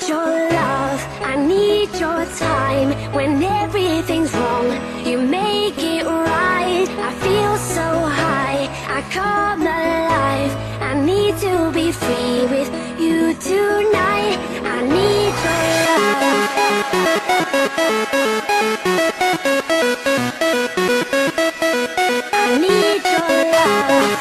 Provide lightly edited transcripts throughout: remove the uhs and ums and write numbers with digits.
your love, I need your time. When everything's wrong, you make it right. I feel so high, I come alive. I need to be free with you tonight. I need your love. I need your love.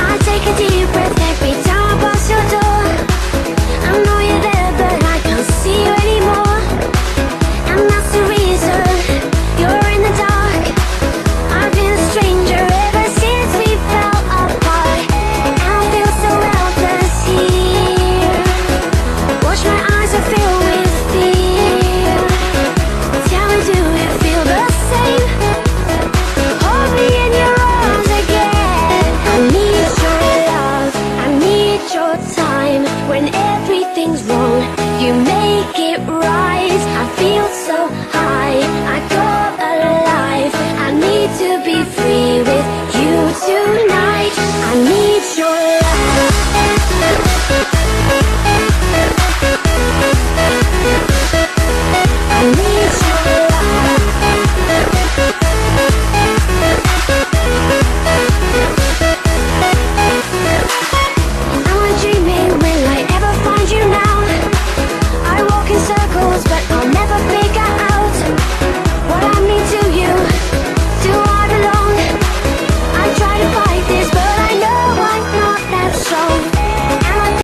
I take a deep breath every time I pass your door. I know you're there, but I can't see you anymore. And that's the reason you're in the dark. I've been a stranger ever since we fell apart. I feel so helpless here. Watch my eyes are filled with fear. Tell me, do you feel the same? Hold me in your arms again. I need your love, I need your time. When